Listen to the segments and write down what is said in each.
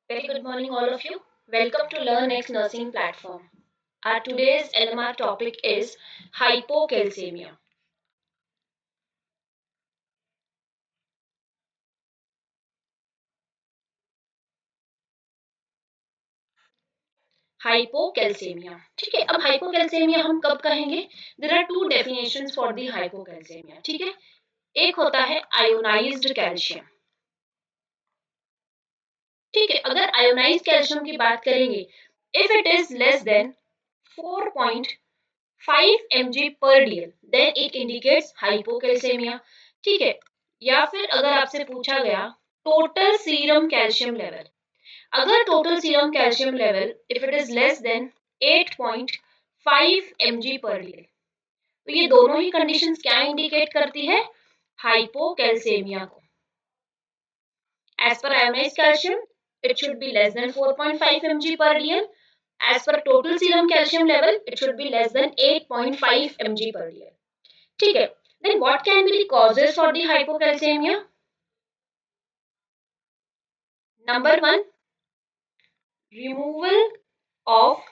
Very good morning, all of you. Welcome to LearnX Nursing Platform. Our today's LMR topic is hypocalcemia. Hypocalcemia, ठीक है। अब hypocalcemia हम कब कहेंगे? There are two definitions for the hypocalcemia, ठीक है। एक होता है आयोनाइज्ड कैल्शियम, ठीक है। अगर आयोनाइज्ड कैल्शियम की बात करेंगे, if it is less than 4.5 mg per dl, then it indicates hypocalcemia, ठीक है। या फिर अगर आपसे पूछा गया टोटल सीरम कैल्शियम लेवल, अगर total serum calcium level if it is less than 8.5 mg per dl, तो ये दोनों ही कंडीशंस क्या इंडिकेट करती है? हाइपोकैल्सेमिया को। As per ionized calcium it should be less than 4.5 mg per dl. As per total serum calcium level, it should be less than 8.5 mg per dl. ठीक है। Then what can be the causes for the hypocalcemia? Number one, removal of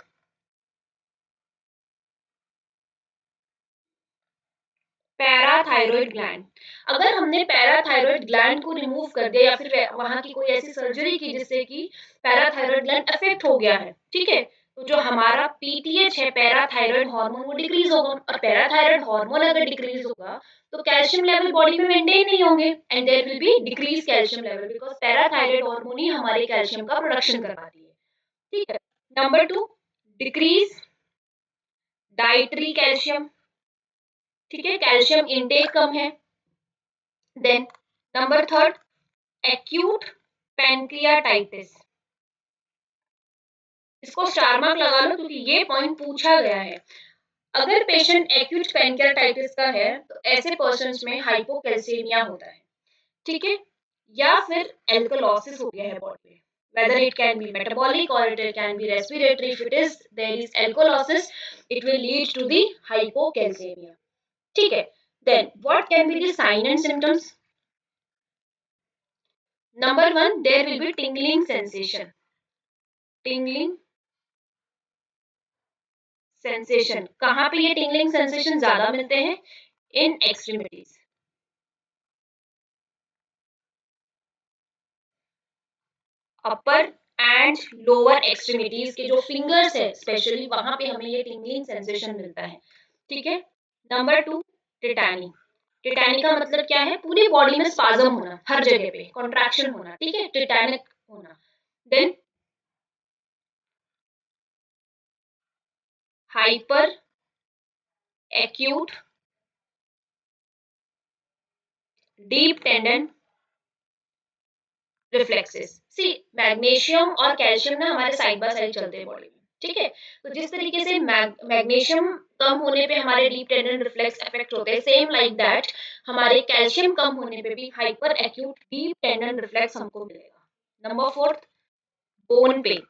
parathyroid gland. अगर हमने parathyroid gland को remove कर दिया या फिर वहां की कोई ऐसी सर्जरी की जिससे कि पैराथायरॉयड ग्लैंड अफेक्ट हो गया है, ठीक है, तो जो हमारा पीटीएच है, पैराथायरॉयड हार्मोन, वो डिक्रीज होगा। और पैराथायरॉयड हार्मोन अगर डिक्रीज होगा तो कैल्शियम लेवल बॉडी में मेंटेन नहीं होंगे and there will be decrease calcium level, because parathyroid hormone ही हमारे कैल्शियम का प्रोडक्शन करवाती है, ठीक है। Number two, decrease dietary calcium, ठीक है, कैल्शियम इनटेक कम है। Then number third, acute pancreatitis. इसको स्टार मार्क लगा लो क्योंकि ये पॉइंट पूछा गया है। अगर पेशेंट एक्यूट पैनक्रियाटाइटिस का है तो ऐसे पर्सन्स में हाइपोकैल्सेमिया होता है, ठीक है। या फिर एल्कलोसिस हो गया है बॉडी में, whether it can be metabolic or it can be respiratory. If it is there is alkalosis, it will lead to the hypocalcemia, ठीक है। Then what can be the sign and symptoms? Number one, there will be tingling sensation. tingling sensation, कहाँ पे ये tingling sensation ज्यादा मिलते हैं? In extremities, upper and lower extremities के जो फिंगर्स है स्पेशली, वहां पे हमें ये टिंगलिंग सेंसेशन मिलता है, ठीक है। Number to, टिटैनी। टिटैनी का मतलब क्या है? पूरी बॉडी में स्पाज्म होना, हर जगह पे कॉन्ट्रैक्शन होना, ठीक है, टिटैनिक होना। Then hyper acute deep tendon reflexes. C, magnesium और कैल्शियम ना हमारे साइड बाय साइड चलते हैं बॉडी में, ठीक है। तो जिस तरीके से मैग्नीशियम कम होने पे हमारे डीप टेंडन रिफ्लेक्स इफेक्ट होते हैं, सेम लाइक दैट हमारे कैल्शियम कम होने पे भी hyper acute deep tendon reflex हमको मिलेगा। Number fourth, bone pen.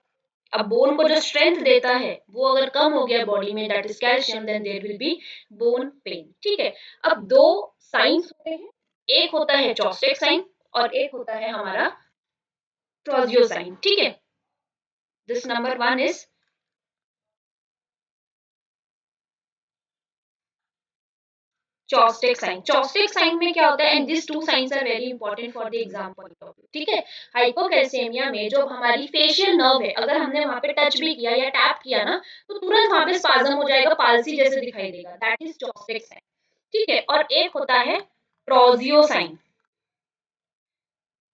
अब बोन को जो स्ट्रेंथ देता है वो अगर कम हो गया बॉडी में, that is calcium, then there will be bone pain, ठीक है। अब दो साइंस होते हैं, एक होता है चॉस्टेक साइन और एक होता है हमारा ट्रोजियो साइन, ठीक है। This number one is Chvostek sign. Chvostek sign में क्या होता है, and this two signs are very important for the exam point of view, ठीक है। हाइपोकैल्सेमिया में जो हमारी फेशियल नर्व है, अगर हमने वहां पे टच भी किया या टैप किया ना, तो तुरंत वहां पे स्पाज्म हो जाएगा, पाल्सी जैसे दिखाई देगा, दैट इज चॉस्टेक साइन, ठीक है। और एक होता है ट्रोजियो साइन।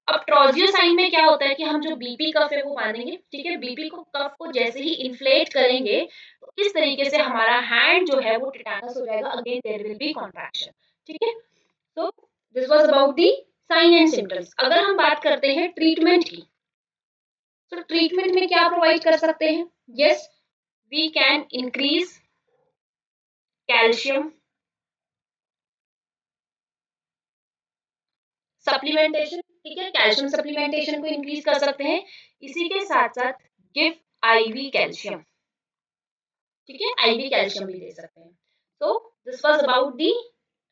अब ट्रोजियो साइन में क्या होता है कि हम जो बीपी कफ है वो बांधेंगे, ठीक है। बीपी को कफ को जैसे ही इन्फ्लेट करेंगे तो इस तरीके से हमारा हैंड जो है वो टिटानस हो जाएगा, again there will be contraction, ठीक है। तो this was about the sign and symptoms. अगर हम बात करते हैं ट्रीटमेंट की, तो ट्रीटमेंट में क्या प्रोवाइड कर सकते हैं? Yes, we can increase calcium supplementation, ठीक है, कैल्शियम सप्लीमेंटेशन को इंक्रीज कर सकते हैं। इसी के साथ साथ गिव आईवी कैल्शियम, ठीक है, आईवी कैल्शियम भी दे सकते हैं। So this was about the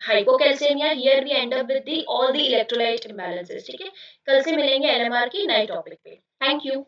hypocalcemia. Here we end up with the all the electrolyte imbalances, ठीक है। कल से मिलेंगे एलएमआर की नए टॉपिक पे। Thank you.